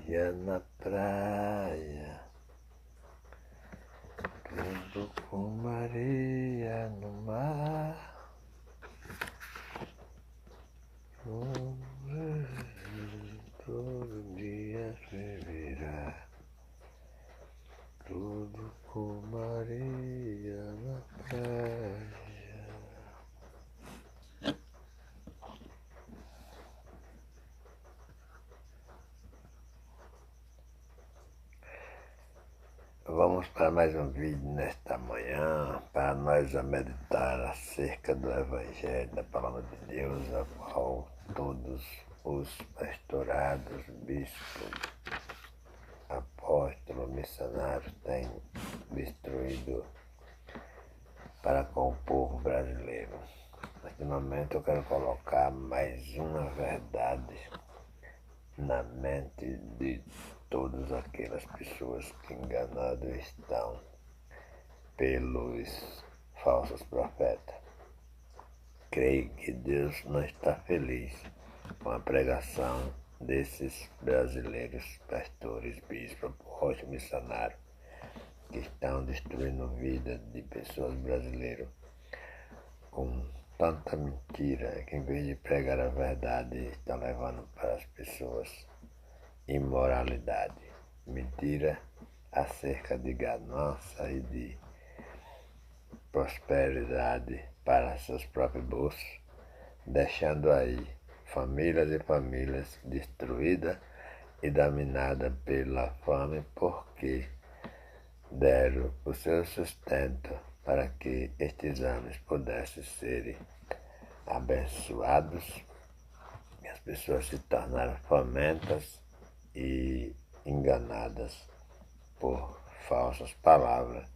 Maria na praia, tudo com Maria no mar. Todo dia se virá, tudo com Maria na praia. Vamos para mais um vídeo nesta manhã, para nós a meditar acerca do Evangelho da Palavra de Deus, a qual todos os pastorados, bispos, apóstolos, missionários têm destruído para com o povo brasileiro. Neste momento eu quero colocar mais uma verdade na mente de todas aquelas pessoas que enganadas estão pelos falsos profetas. Creio que Deus não está feliz com a pregação desses brasileiros pastores, bispos, apóstolos, missionários que estão destruindo a vida de pessoas brasileiras com tanta mentira que, em vez de pregar a verdade, está levando para as pessoas imoralidade, mentira acerca de ganância e de prosperidade para seus próprios bolsos, deixando aí famílias e famílias destruídas e dominadas pela fome, porque deram o seu sustento para que estes anos pudessem ser abençoados, e as pessoas se tornaram famintas e enganadas por falsas palavras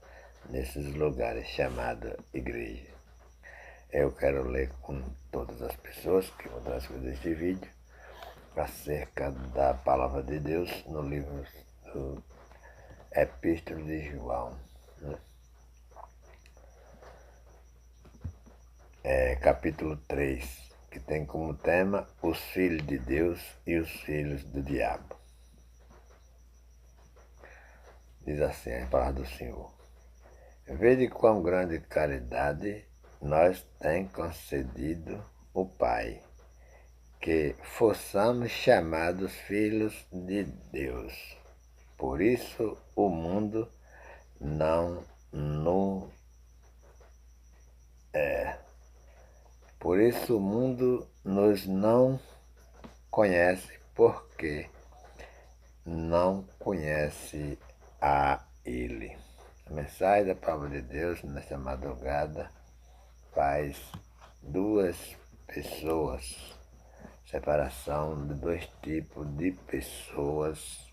nesses lugares chamados igreja. Eu quero ler com todas as pessoas que vão transmitir este vídeo acerca da Palavra de Deus no livro do Epístola de João, capítulo 3, que tem como tema os filhos de Deus e os filhos do diabo. Diz assim a palavra do Senhor: vede quão grande caridade nós tem concedido o Pai, que fossamos chamados filhos de Deus. Por isso o mundo não nos Por isso o mundo nos não conhece, porque não conhece a Ele. A mensagem da Palavra de Deus nesta madrugada faz duas pessoas, separação de dois tipos de pessoas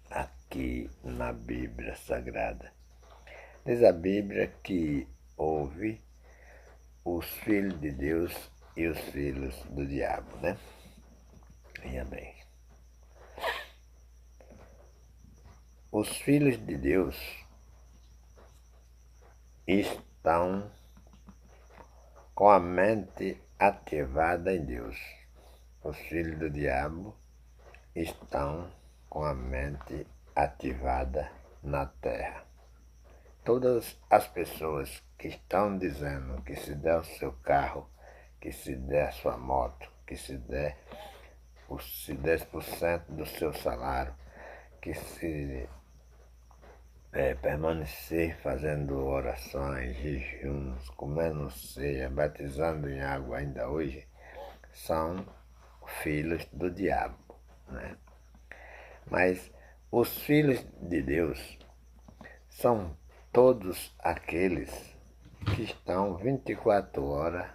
aqui na Bíblia Sagrada. Diz a Bíblia que houve os filhos de Deus e os filhos do diabo, né? Veja bem. Os filhos de Deus estão com a mente ativada em Deus. Os filhos do diabo estão com a mente ativada na terra. Todas as pessoas que estão dizendo que se der o seu carro, que se der a sua moto, que se der os 10% do seu salário, que se permanecer fazendo orações, jejuns, comendo ceia, batizando em água ainda hoje, são filhos do diabo, né? Mas os filhos de Deus são todos aqueles que estão 24 horas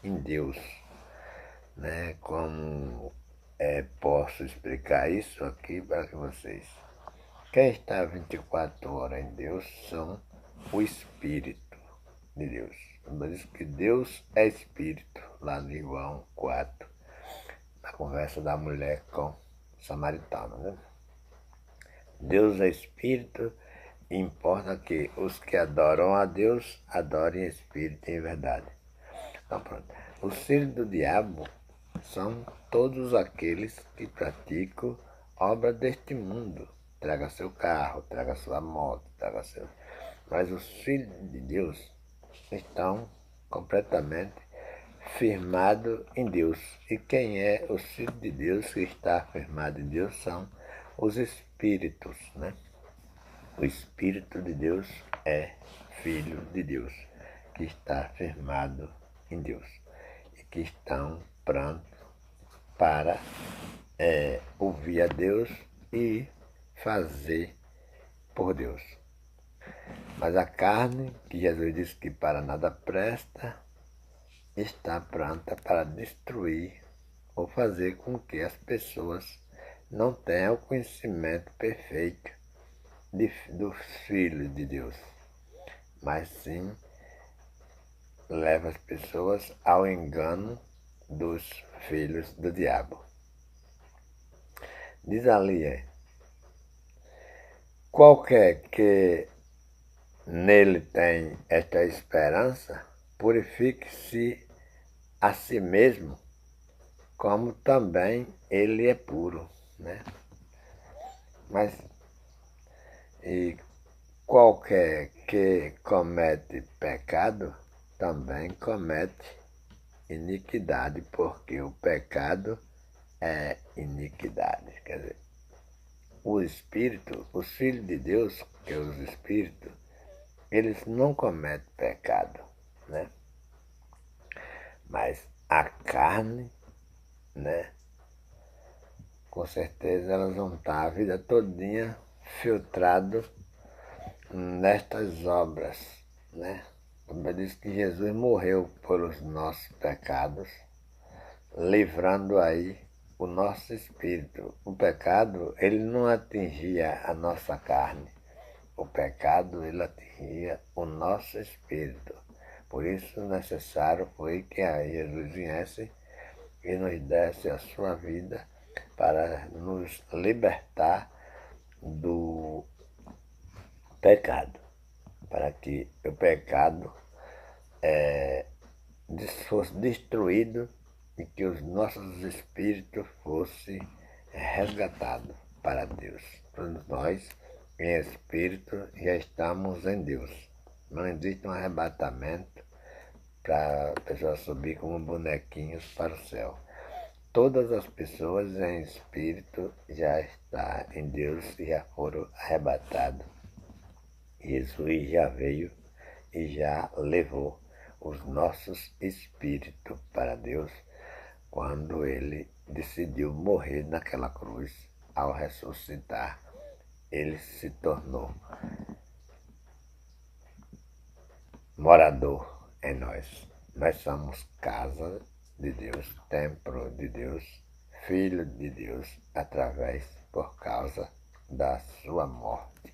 em Deus, né? Como posso explicar isso aqui para vocês? Quem está 24 horas em Deus são o Espírito de Deus. Diz que Deus é Espírito, lá no João 4, na conversa da mulher com o samaritano, né? Deus é Espírito, e importa que os que adoram a Deus adorem em Espírito e em verdade. Então pronto. Os filhos do diabo são todos aqueles que praticam obra deste mundo. Traga seu carro, traga sua moto, traga seu... Mas os filhos de Deus estão completamente firmados em Deus. E quem é os filhos de Deus que está firmado em Deus são os espíritos, né? O Espírito de Deus é Filho de Deus, que está firmado em Deus e que estão prontos para ouvir a Deus e fazer por Deus. Mas a carne, que Jesus disse que para nada presta, está pronta para destruir ou fazer com que as pessoas não tenham o conhecimento perfeito dos filhos de Deus, mas sim leva as pessoas ao engano dos filhos do diabo. Diz ali, qualquer que nele tem esta esperança, purifique-se a si mesmo, como também ele é puro, né? Mas e qualquer que comete pecado também comete iniquidade, porque o pecado é iniquidade. Quer dizer, o Espírito, os filhos de Deus, que é os Espíritos, eles não cometem pecado, né? Mas a carne, né? Com certeza elas vão estar a vida todinha filtrado nestas obras, né? Como eu disse que Jesus morreu pelos nossos pecados, livrando aí o nosso espírito. O pecado, ele não atingia a nossa carne. O pecado, ele atingia o nosso espírito. Por isso, necessário foi que Jesus viesse e nos desse a sua vida para nos libertar do pecado, para que o pecado fosse destruído e que os nossos espíritos fossem resgatados para Deus. Todos nós, em espírito, já estamos em Deus. Não existe um arrebatamento para a pessoa subir como bonequinhos para o céu. Todas as pessoas em espírito já estão em Deus e já foram arrebatados. Jesus já veio e já levou os nossos espíritos para Deus quando ele decidiu morrer naquela cruz. Ao ressuscitar, ele se tornou morador em nós. Nós somos casa de Deus, templo de Deus, filho de Deus, por causa da sua morte.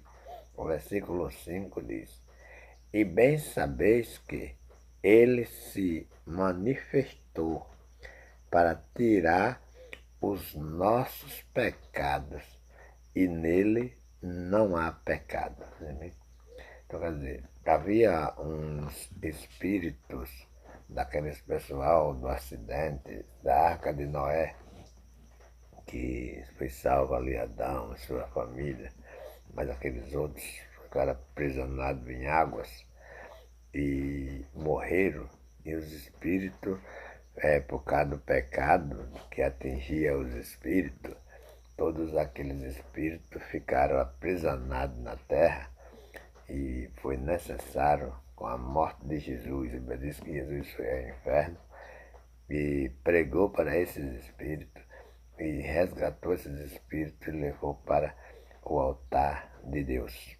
O versículo 5 diz: E bem sabeis que ele se manifestou para tirar os nossos pecados, e nele não há pecado. Então, quer dizer, havia uns espíritos daqueles pessoal do acidente da Arca de Noé, que foi salvo ali Adão e sua família, mas aqueles outros ficaram aprisionados em águas e morreram, e os espíritos, por causa do pecado que atingia os espíritos, todos aqueles espíritos ficaram aprisionados na terra, e foi necessário, com a morte de Jesus, ele disse que Jesus foi ao inferno e pregou para esses espíritos e resgatou esses espíritos e levou para o altar de Deus.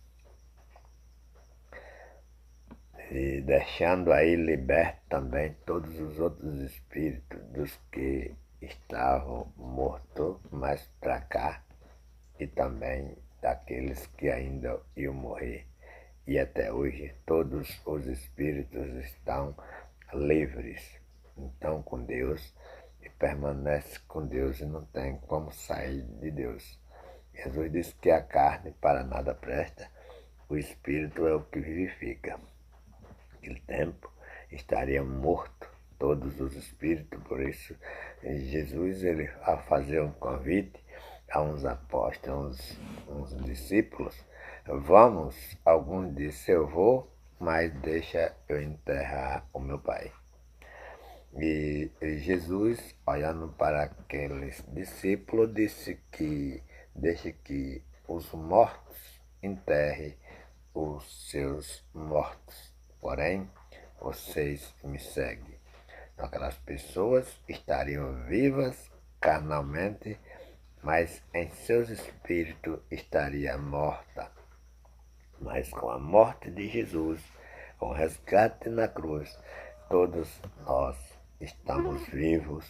E deixando aí liberto também todos os outros espíritos dos que estavam mortos mais para cá e também daqueles que ainda iam morrer. E até hoje todos os espíritos estão livres, estão com Deus e permanecem com Deus e não tem como sair de Deus. Jesus disse que a carne para nada presta, o espírito é o que vivifica. Naquele tempo estariam mortos todos os espíritos, por isso Jesus, ele, ao fazer um convite, a uns apóstolos, uns discípulos, vamos, alguns disse, eu vou, mas deixa eu enterrar o meu pai. E Jesus, olhando para aqueles discípulos, disse que deixe que os mortos enterrem os seus mortos. Porém, vocês me seguem. Então, aquelas pessoas estariam vivas carnalmente, mas em seus espíritos estaria morta. Mas com a morte de Jesus, com o resgate na cruz, todos nós estamos vivos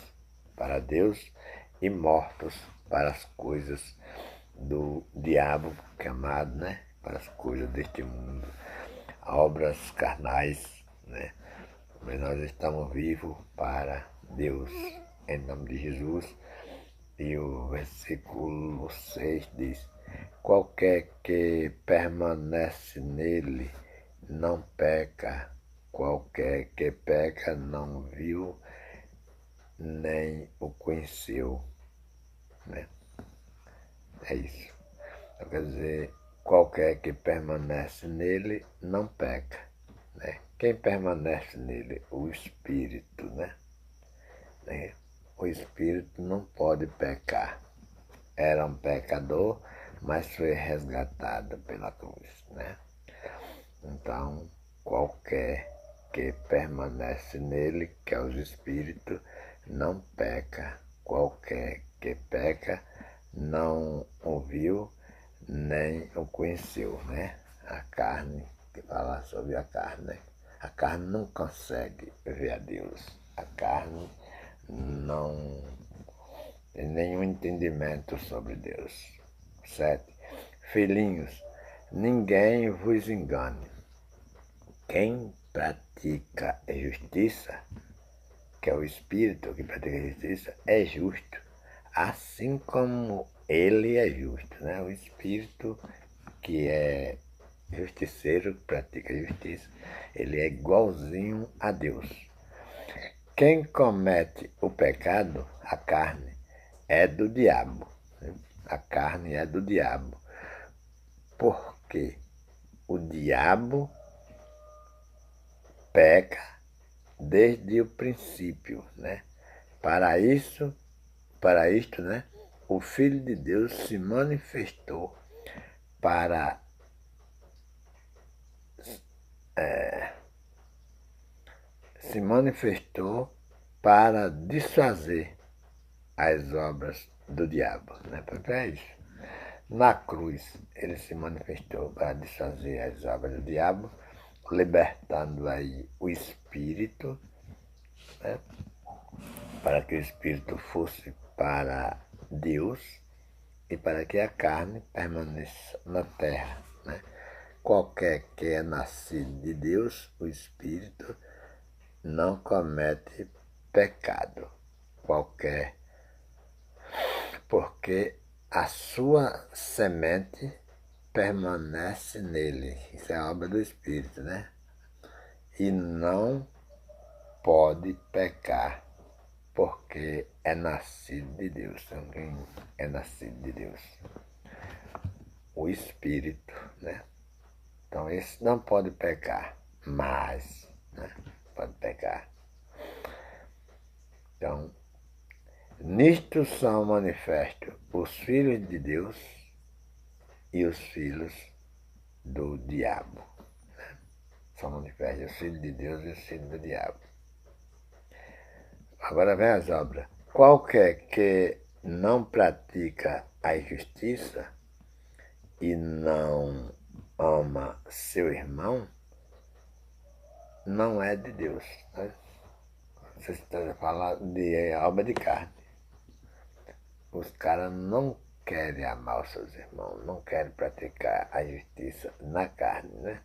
para Deus e mortos para as coisas do diabo, que é amado, né? Para as coisas deste mundo, obras carnais, né? Mas nós estamos vivos para Deus, em nome de Jesus. E o versículo 6 diz: qualquer que permanece nele não peca, qualquer que peca não viu nem o conheceu. Né? É isso. Então, quer dizer, qualquer que permanece nele não peca. Né? Quem permanece nele? O Espírito, né? O Espírito não pode pecar. Era um pecador, mas foi resgatado pela cruz, né? Então, qualquer que permanece nele, que é o Espírito, não peca. Qualquer que peca não o viu, nem o conheceu, né? A carne, que fala sobre a carne, né? A carne não consegue ver a Deus. A carne não tem nenhum entendimento sobre Deus. 7. Filhinhos, ninguém vos engane. Quem pratica a justiça, que é o Espírito que pratica a justiça, é justo, assim como ele é justo, né? O Espírito que é justiceiro, que pratica a justiça, ele é igualzinho a Deus. Quem comete o pecado, a carne, é do diabo. A carne é do diabo. Porque o diabo peca desde o princípio, né? Para isto, né, o Filho de Deus se manifestou para desfazer as obras do diabo, né? Para isso. Na cruz, ele se manifestou para desfazer as obras do diabo, libertando aí o Espírito, né? Para que o Espírito fosse para Deus e para que a carne permaneça na terra, né? Qualquer que é nascido de Deus, o Espírito, não comete pecado. Qualquer, porque a sua semente permanece nele. Isso é obra do Espírito, né? E não pode pecar, porque é nascido de Deus. Alguém é nascido de Deus. O Espírito, né? Então esse não pode pecar, mas, né, pode pecar. Então, nisto são manifestos os filhos de Deus e os filhos do diabo. São manifestos os filhos de Deus e os filhos do diabo. Agora vem as obras. Qualquer que não pratica a justiça e não ama seu irmão, não é de Deus. Né? Você está falando de obra de carne. Os caras não querem amar os seus irmãos, não querem praticar a justiça na carne, né?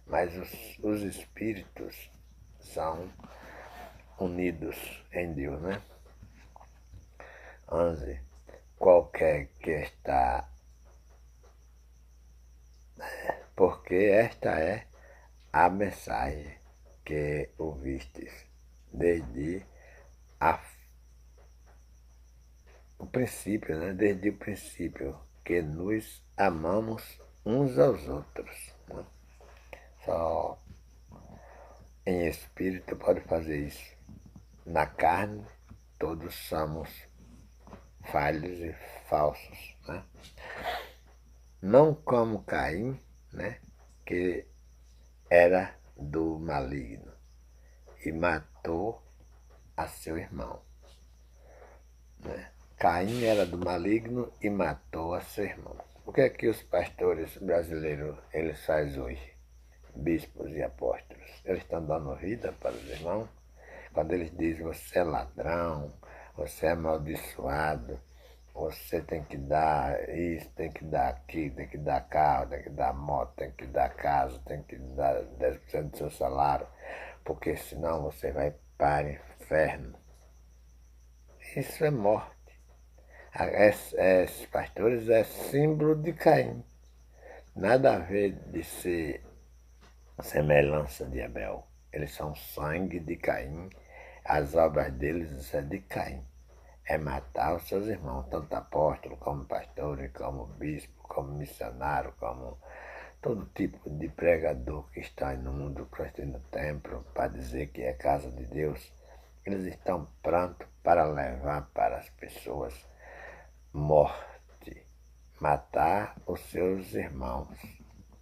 Mas os espíritos são unidos em Deus, né? 11. Qualquer que está... Porque esta é a mensagem que ouvistes desde a o princípio, né? Desde o princípio, que nos amamos uns aos outros. Né? Só em espírito pode fazer isso. Na carne, todos somos falhos e falsos. Né? Não como Caim, né? Que era do maligno e matou a seu irmão. Né? Caim era do maligno e matou a seu irmão. O que é que os pastores brasileiros eles fazem hoje? Bispos e apóstolos. Eles estão dando vida para os irmãos. Quando eles dizem você é ladrão, você é amaldiçoado, você tem que dar isso, tem que dar aquilo, tem que dar carro, tem que dar moto, tem que dar casa, tem que dar 10% do seu salário, porque senão você vai para o inferno. Isso é morte. Esses pastores é símbolo de Caim. Nada a ver de ser semelhança de Abel. Eles são sangue de Caim. As obras deles é de Caim. É matar os seus irmãos, tanto apóstolo como pastor, como bispo, como missionário, como todo tipo de pregador que está no mundo cristão no templo para dizer que é casa de Deus. Eles estão prontos para levar para as pessoas morte, matar os seus irmãos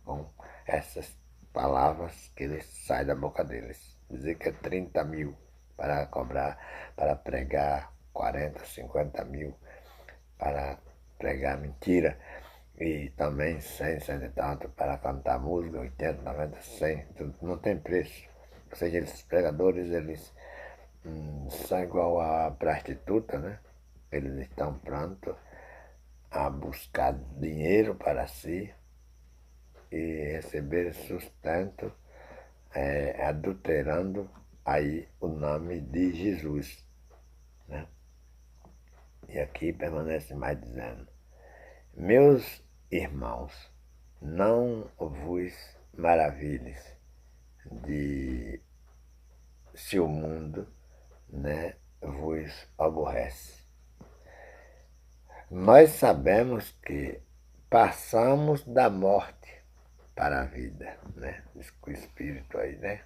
com essas palavras que eles saem da boca deles. Dizer que é 30 mil para cobrar, para pregar 40, 50 mil para pregar mentira e também 100, 100 e tanto para cantar música, 80, 90, 100, não tem preço. Ou seja, esses pregadores, eles são igual a prostituta, né? Eles estão prontos a buscar dinheiro para si e receber sustento, adulterando aí o nome de Jesus. Né? E aqui permanece mais dizendo: meus irmãos, não vos maravilhes de se o mundo, né, vos aborrece. Nós sabemos que passamos da morte para a vida, né? Diz que o espírito aí, né?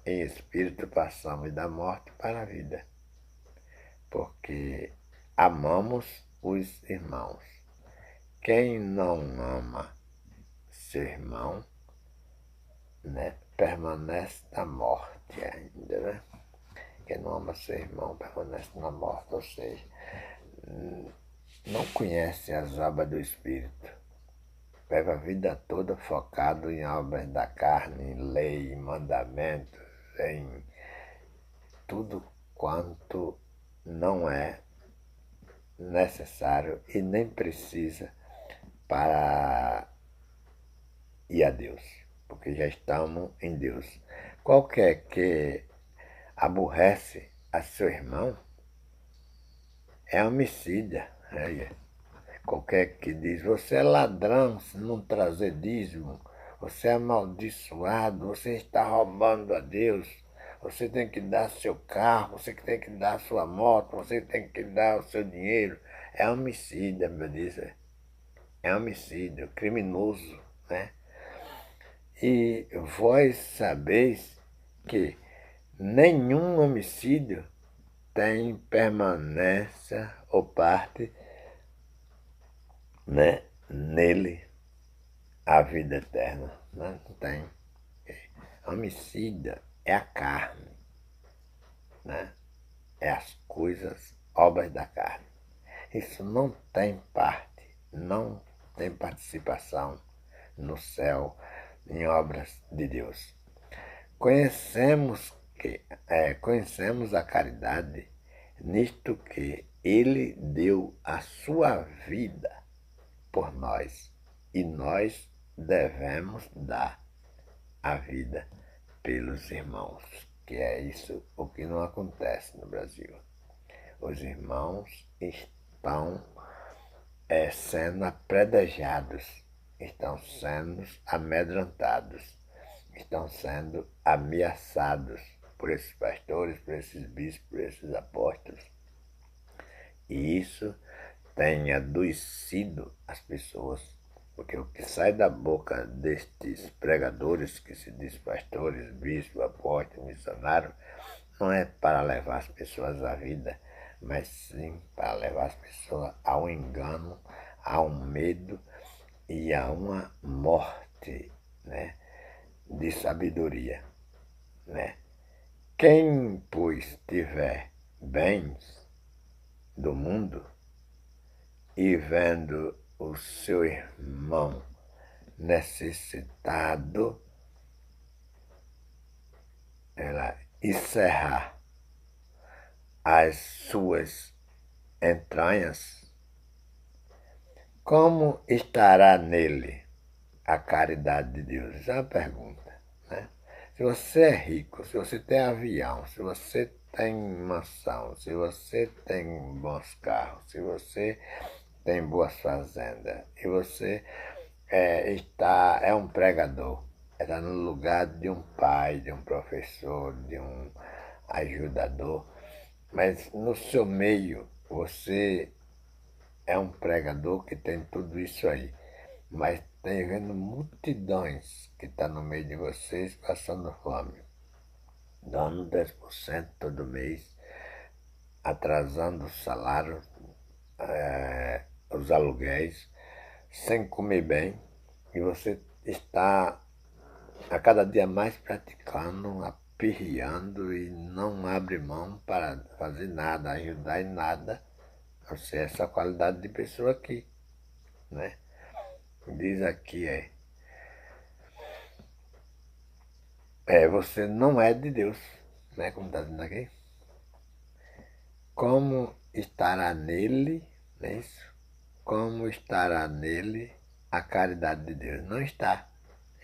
Em espírito passamos da morte para a vida, porque amamos os irmãos. Quem não ama seu irmão, né, permanece na morte ainda, né? Quem não ama seu irmão permanece na morte, ou seja, não conhece as obras do Espírito. Vive a vida toda focado em obras da carne, em lei, em mandamentos, em tudo quanto não é necessário e nem precisa para ir a Deus, porque já estamos em Deus. Qualquer que aborrece a seu irmão é homicida. Qualquer que diz, você é ladrão se não trazer dízimo, você é amaldiçoado, você está roubando a Deus, você tem que dar seu carro, você tem que dar sua moto, você tem que dar o seu dinheiro. É homicida, meu Deus. É homicídio, criminoso, né? E vós sabeis que nenhum homicídio tem permanência ou parte, né, nele a vida eterna. Né? Não tem. Homicida é a carne, né? É as coisas, obras da carne. Isso não tem parte, não tem participação no céu, em obras de Deus. Conhecemos a caridade nisto que ele deu a sua vida por nós e nós devemos dar a vida pelos irmãos, que é isso o que não acontece no Brasil. Os irmãos estão sendo apredejados, estão sendo amedrontados, estão sendo ameaçados por esses pastores, por esses bispos, por esses apóstolos. E isso tem adoecido as pessoas, porque o que sai da boca destes pregadores, que se diz pastores, bispos, apóstolos, missionários, não é para levar as pessoas à vida, mas sim para levar as pessoas ao engano, ao medo e a uma morte, né, de sabedoria, né? Quem, pois, tiver bens do mundo e vendo o seu irmão necessitado, ela encerrar as suas entranhas, como estará nele a caridade de Deus? Essa é uma pergunta, né? Se você é rico, se você tem avião, se você tem mansão, se você tem bons carros, se você tem boas fazendas, e você é um pregador, está no lugar de um pai, de um professor, de um ajudador, mas no seu meio você é um pregador que tem tudo isso aí, mas tem vendo multidões que estão no meio de vocês passando fome, dando 10% todo mês, atrasando o salário, os aluguéis, sem comer bem, e você está a cada dia mais praticando, aperreando e não abre mão para fazer nada, ajudar em nada. Você é essa qualidade de pessoa aqui, né? Diz aqui você não é de Deus, né? Como está dizendo aqui. Como estará nele, não é isso? Como estará nele a caridade de Deus? Não está.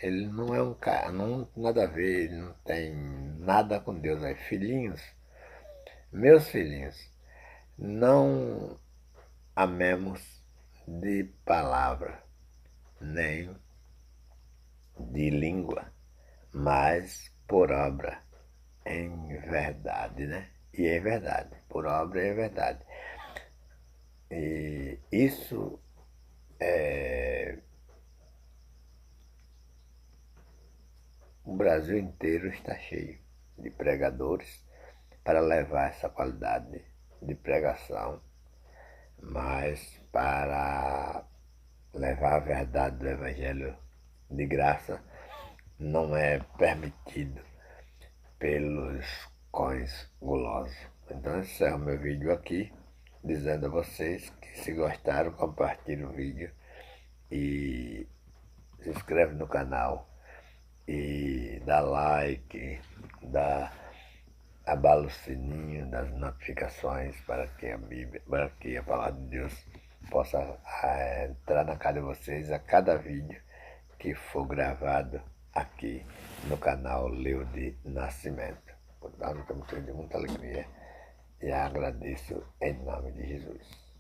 Ele não é um cara, não nada a ver, ele não tem nada com Deus. Filhinhos, meus filhinhos, não amemos de palavra, nem de língua, mas por obra, em verdade, né? E é verdade, por obra é verdade. E isso o Brasil inteiro está cheio de pregadores para levar essa qualidade de pregação, mas para levar a verdade do Evangelho de graça não é permitido pelos cões gulosos. Então eu encerro meu vídeo aqui, dizendo a vocês que se gostaram, compartilhem o vídeo e se inscreve no canal e dá like, abala o sininho das notificações para que a Bíblia, para que a palavra de Deus possa entrar na casa de vocês a cada vídeo que for gravado aqui no canal Leo de Nascimento. Portanto, estamos tendo muita alegria e agradeço em nome de Jesus.